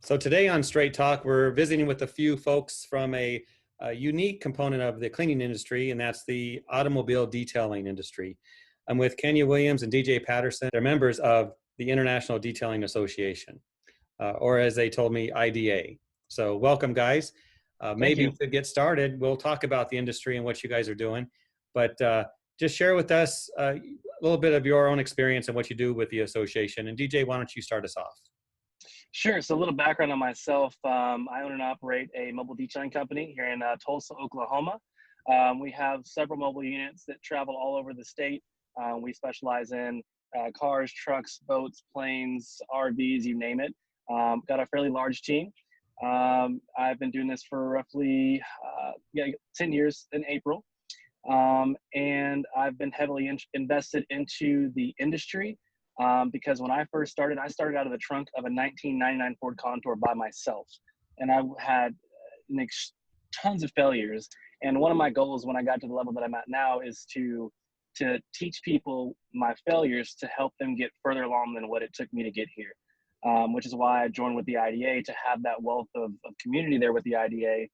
So today on Straight Talk, we're visiting with a few folks from a unique component of the cleaning industry, and that's the automobile detailing industry. I'm with Kenya Williams and DJ Patterson. They're members of the International Detailing Association, or as they told me, IDA. So welcome, guys. Thank Maybe you. to get started, we'll talk about the industry and what you guys are doing, but just share with us a little bit of your own experience and what you do with the association. And DJ, why don't you start us off? Sure. So a little background on myself. I own and operate a mobile detailing company here in Tulsa, Oklahoma. We have several mobile units that travel all over the state. We specialize in cars, trucks, boats, planes, RVs, you name it. Got a fairly large team. I've been doing this for roughly 10 years in April. And I've been heavily invested into the industry. Because when I first started, I started out of the trunk of a 1999 Ford Contour by myself. And I had tons of failures. And one of my goals when I got to the level that I'm at now is to teach people my failures to help them get further along than what it took me to get here. Which is why I joined with the IDA, to have that wealth of community there with the IDA.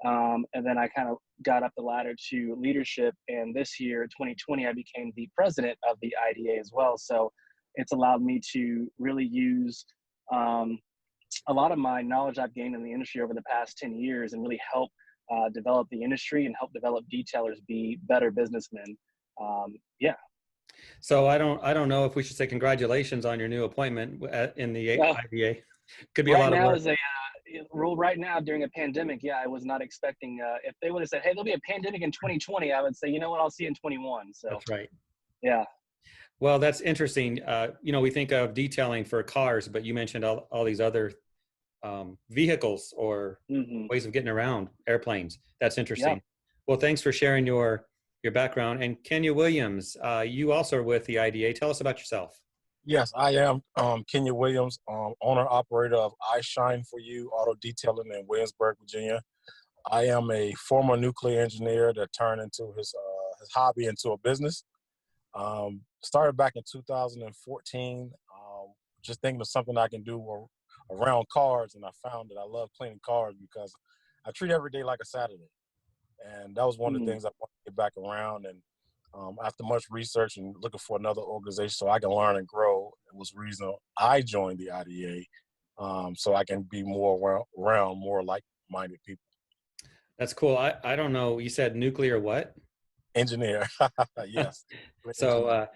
And then I kind of got up the ladder to leadership. And this year, 2020, I became the president of the IDA as well. So it's allowed me to really use a lot of my knowledge I've gained in the industry over the past 10 years and really help develop the industry and help develop detailers be better businessmen. Yeah. So I don't know if we should say congratulations on your new appointment in the Well, IDA. Could be a right lot of now work. is a rule right now during a pandemic. Yeah, I was not expecting, if they would have said, hey, there'll be a pandemic in 2020, I would say, you know what, I'll see you in 21. So That's right. yeah. Well, that's interesting. We think of detailing for cars, but you mentioned all these other vehicles or Hmm. ways of getting around, airplanes. That's Yeah. interesting. Well, thanks for sharing your background. And Kenya Williams, you also are with the IDA. Tell us about yourself. Yes, I am Kenya Williams, owner operator of I Shine For You Auto Detailing in Williamsburg, Virginia. I am a former nuclear engineer that turned into his hobby into a business. Started back in 2014, just thinking of something I can do around cars, and I found that I love cleaning cars because I treat every day like a Saturday, and that was one of the Hmm. things I want to get back around. And after much research and looking for another organization so I can learn and grow, it was the reason I joined the IDA, so I can be more around more like-minded people. That's cool. I don't know. You said nuclear what? Engineer, yes. So Engineer.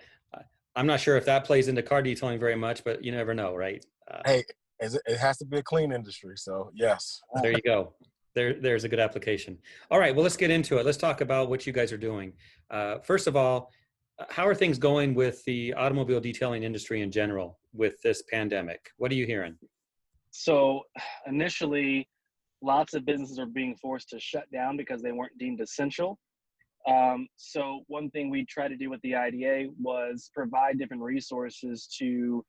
I'm not sure if that plays into car detailing very much, but you never know, right? Hey, it has to be a clean industry, so yes. There you go. There's a good application. All right, well, let's get into it. Let's talk about what you guys are doing. First of all, how are things going with the automobile detailing industry in general with this pandemic? What are you hearing? So initially, lots of businesses are being forced to shut down because they weren't deemed essential. So one thing we tried to do with the IDA was provide different resources to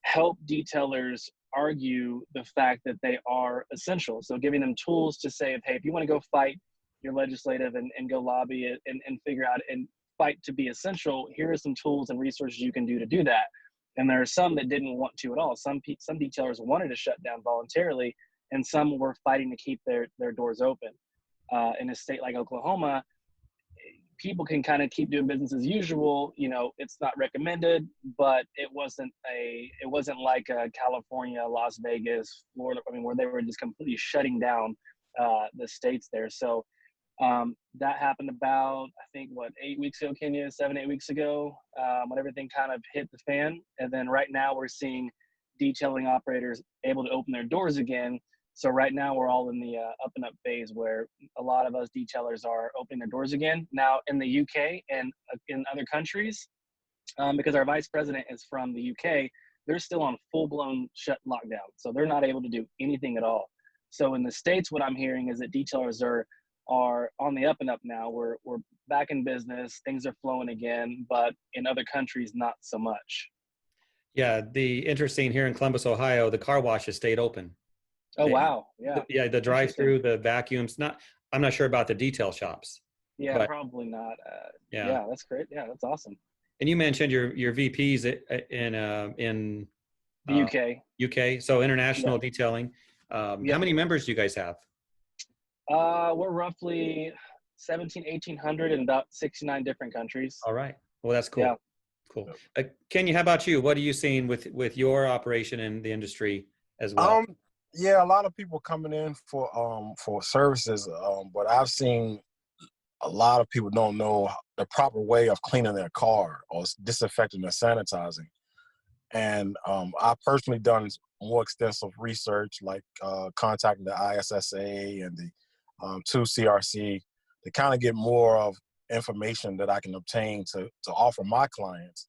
help detailers argue the fact that they are essential. So giving them tools to say, hey, if you want to go fight your legislative and go lobby it and figure out and fight to be essential, here are some tools and resources you can do to do that. And there are some that didn't want to at all. Some detailers wanted to shut down voluntarily, and some were fighting to keep their doors open. In a state like Oklahoma, people can kind of keep doing business as usual. You know, it's not recommended, but it wasn't like California, Las Vegas, Florida, I mean, where they were just completely shutting down the states there. So that happened about, I think, 8 weeks ago, Kenya, 7, 8 weeks ago, when everything kind of hit the fan. And then right now we're seeing detailing operators able to open their doors again. So right now we're all in the up and up phase where a lot of us detailers are opening their doors again. Now in the UK and in other countries, because our vice president is from the UK, they're still on full-blown shut lockdown. So they're not able to do anything at all. So in the States, what I'm hearing is that detailers are on the up and up now. We're back in business, things are flowing again, but in other countries, not so much. Yeah, the interesting here in Columbus, Ohio, the car washes stayed open. Oh, They, wow. Yeah. yeah, the Interesting. drive-through, the vacuums. I'm not sure about the detail shops, Yeah, but probably not. yeah. Yeah, that's great. Yeah, that's awesome. And you mentioned your VPs in The UK. UK, so Yeah. international detailing. Yeah. How many members do you guys have? We're roughly 1,800 in about 69 different countries. All right. Well, that's cool. Yeah. Cool. Kenya, how about you? What are you seeing with your operation in the industry as well? Yeah, a lot of people coming in for services, but I've seen a lot of people don't know the proper way of cleaning their car or disinfecting or sanitizing. And I've personally done more extensive research, like contacting the ISSA and the 2CRC to kind of get more of information that I can obtain to offer my clients.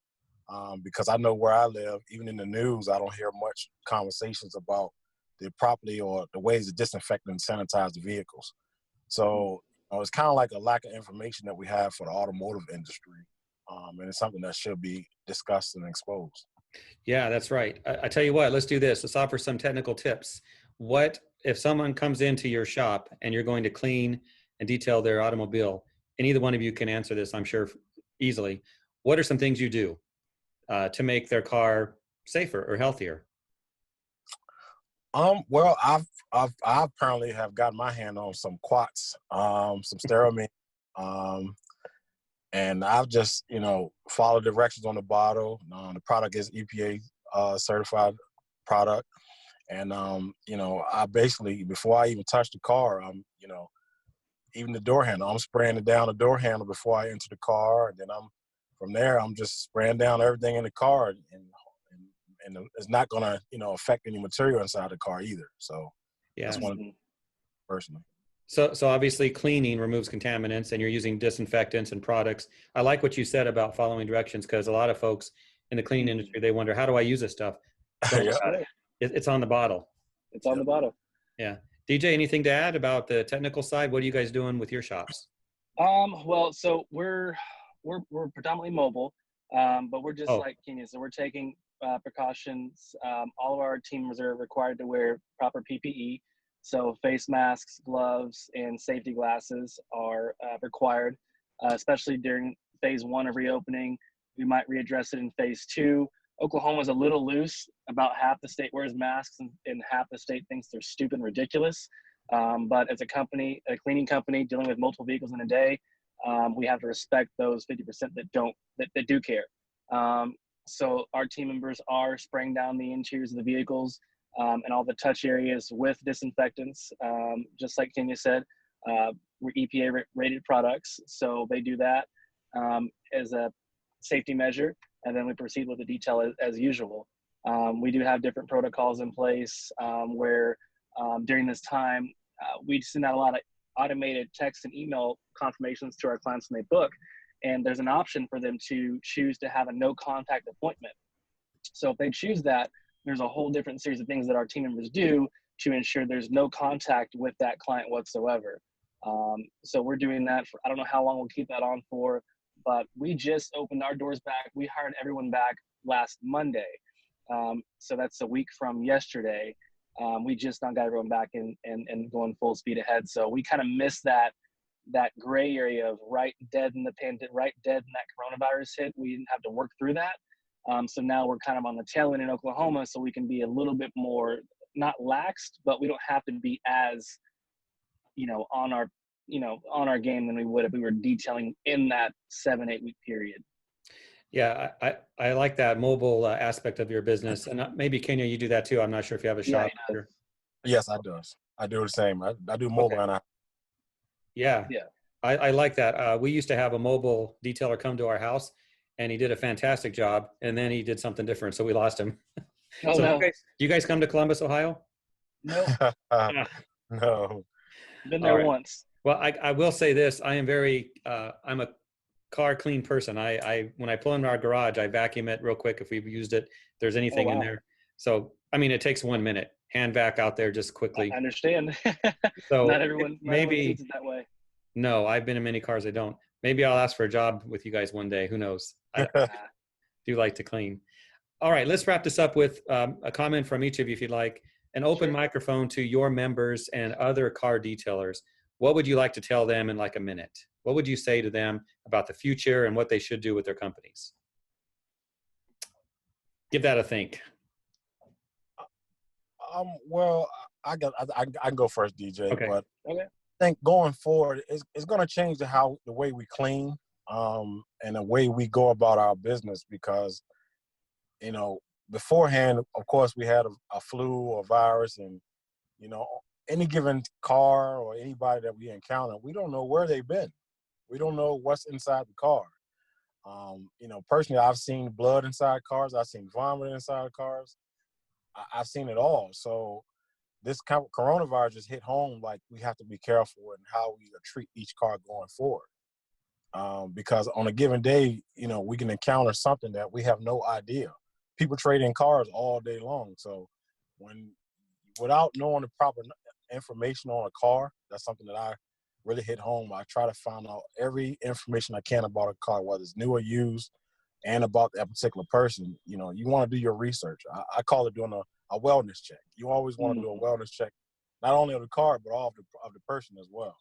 Because I know where I live, even in the news, I don't hear much conversations about the property or the ways to disinfect and sanitize the vehicles. So it's kind of like a lack of information that we have for the automotive industry. And it's something that should be discussed and exposed. Yeah, that's right. I tell you what, let's do this. Let's offer some technical tips. What if someone comes into your shop and you're going to clean and detail their automobile? And either one of you can answer this, I'm sure, easily. What are some things you do to make their car safer or healthier? Well, I apparently have gotten my hand on some Quats, some Steramine, and I've just followed directions on the bottle. The product is EPA certified product, and I basically, before I even touch the car, even the door handle, I'm spraying it down the door handle before I enter the car, and then from there I'm just spraying down everything in the car, and it's not going to affect any material inside the car either. So Yeah, that's one personally. So obviously cleaning removes contaminants, and you're using disinfectants and products. I like what you said about following directions, because a lot of folks in the cleaning industry, they wonder, how do I use this stuff? Don't worry about it. It's on the bottle. It's on the bottle. Yeah. DJ, anything to add about the technical side? What are you guys doing with your shops? Well, so we're predominantly mobile, but we're just like Kenya. So we're taking precautions. All of our team members are required to wear proper PPE. So face masks, gloves, and safety glasses are required, especially during phase 1 of reopening. We might readdress it in phase 2. Oklahoma's a little loose. About half the state wears masks, and half the state thinks they're stupid and ridiculous. But as a company, a cleaning company dealing with multiple vehicles in a day, we have to respect those 50% that do care. So our team members are spraying down the interiors of the vehicles and all the touch areas with disinfectants. Just like Kenya said, we're EPA rated products, so they do that as a safety measure, and then we proceed with the detail as usual. We do have different protocols in place where during this time, we send out a lot of automated text and email confirmations to our clients when they book, and there's an option for them to choose to have a no contact appointment. So if they choose that, there's a whole different series of things that our team members do to ensure there's no contact with that client whatsoever. So we're doing that for, I don't know how long we'll keep that on for, but we just opened our doors back. We hired everyone back last Monday. So that's a week from yesterday. We just now got everyone back and going full speed ahead. So we kind of missed that gray area of right dead in that coronavirus hit. We didn't have to work through that. So now we're kind of on the tail end in Oklahoma, so we can be a little bit more, not laxed, but we don't have to be as, on our game than we would if we were detailing in that 7-8 week period. Yeah, I like that mobile aspect of your business. And maybe, Kenya, you do that too. I'm not sure if you have a shop. Yeah, yes, I do. I do the same. I do mobile. Okay. And Yeah. I like that. We used to have a mobile detailer come to our house, and he did a fantastic job. And then he did something different, so we lost him. Oh, So no. do you guys come to Columbus, Ohio? No. No. Been there once. Well, I will say this. I am I'm a car clean person. When I pull in our garage, I vacuum it real quick if we've used it. If there's anything in there. So, I mean, it takes 1 minute. Hand vac out there just quickly. I understand. So not everyone maybe sees it that way. No, I've been in many cars I don't. Maybe I'll ask for a job with you guys one day. Who knows? I do like to clean. All right, let's wrap this up with a comment from each of you, if you'd like. An open microphone to your members and other car detailers. What would you like to tell them in like a minute? What would you say to them about the future and what they should do with their companies? Give that a think. Well, I can go first, DJ. Okay. But Okay. I think going forward, it's going to change the way we clean, and the way we go about our business, because beforehand, of course, we had a flu or virus, and any given car or anybody that we encounter, we don't know where they've been. We don't know what's inside the car. Personally, I've seen blood inside cars. I've seen vomit inside cars. I've seen it all. So this kind of coronavirus just hit home. Like, we have to be careful in how we treat each car going forward. Because on a given day, we can encounter something that we have no idea. People trade in cars all day long. So without knowing the proper information on a car, that's something that I really hit home. I try to find out every information I can about a car, whether it's new or used, and about that particular person. You want to do your research. I call it doing a wellness check. You always want to do a wellness check, not only of the car, but of the person as well.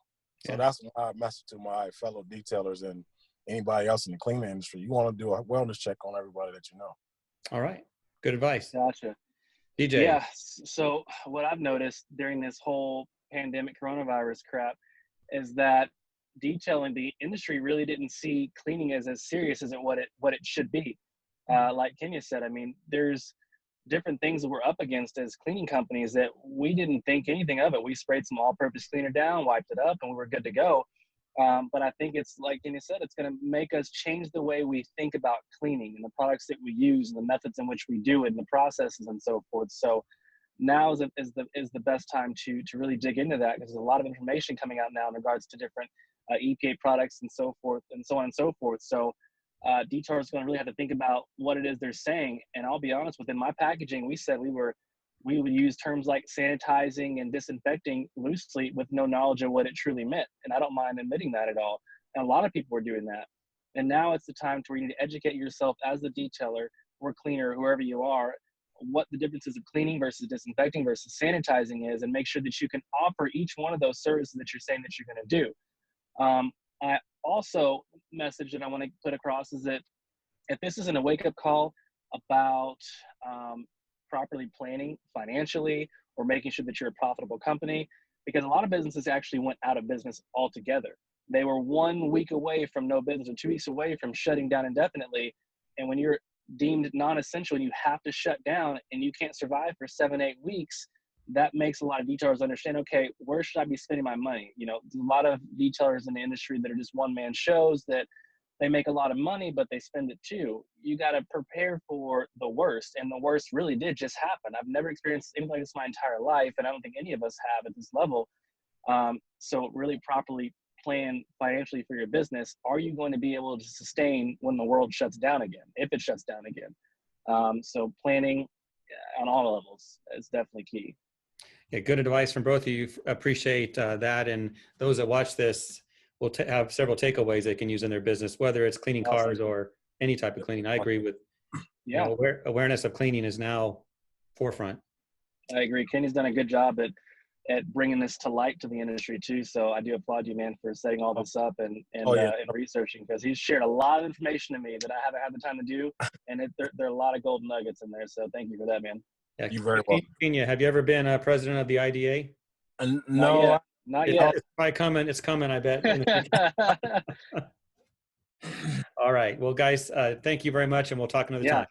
So that's my message to my fellow detailers and anybody else in the cleaning industry. You want to do a wellness check on everybody that you know. All right. Good advice. Gotcha. DJ. Yeah. So what I've noticed during this whole pandemic coronavirus crap is that detailing, the industry really didn't see cleaning as serious as what it should be. Like Kenya said, I mean, there's different things that we're up against as cleaning companies that we didn't think anything of it. We sprayed some all-purpose cleaner down, wiped it up, and we were good to go. But I think it's like Kenya said, it's going to make us change the way we think about cleaning and the products that we use and the methods in which we do it and the processes and so forth. So now is the best time to really dig into that, because there's a lot of information coming out now in regards to different EPA products and so forth and so on and so forth. So detailers are going to really have to think about what it is they're saying. And I'll be honest, within my packaging, we said we would use terms like sanitizing and disinfecting loosely with no knowledge of what it truly meant. And I don't mind admitting that at all. And a lot of people were doing that. And now it's the time to where you need to educate yourself as the detailer or cleaner, whoever you are, what the differences of cleaning versus disinfecting versus sanitizing is, and make sure that you can offer each one of those services that you're saying that you're going to do. I also message that I want to put across is that if this isn't a wake-up call about properly planning financially or making sure that you're a profitable company, because a lot of businesses actually went out of business altogether. They were 1 week away from no business or 2 weeks away from shutting down indefinitely. And when you're deemed non-essential and you have to shut down and you can't survive for 7-8 weeks, that makes a lot of detailers understand, okay, where should I be spending my money? There's a lot of detailers in the industry that are just one-man shows that they make a lot of money, but they spend it too. You got to prepare for the worst, and the worst really did just happen. I've never experienced anything like this my entire life, and I don't think any of us have at this level. So really properly plan financially for your business. Are you going to be able to sustain when the world shuts down again, if it shuts down again? So planning on all levels is definitely key. Yeah, good advice from both of you. Appreciate that. And those that watch this will have several takeaways they can use in their business, whether it's cleaning cars or any type of cleaning. I agree with, awareness of cleaning is now forefront. I agree. Kenny's done a good job at bringing this to light to the industry too. So I do applaud you, man, for setting all this up and researching, because he's shared a lot of information to me that I haven't had the time to do. And there are a lot of gold nuggets in there. So thank you for that, man. Yeah, you're very welcome. Kenya, have you ever been president of the IDA? No, not yet. It's probably coming. It's coming, I bet. All right. Well, guys, thank you very much, and we'll talk another time.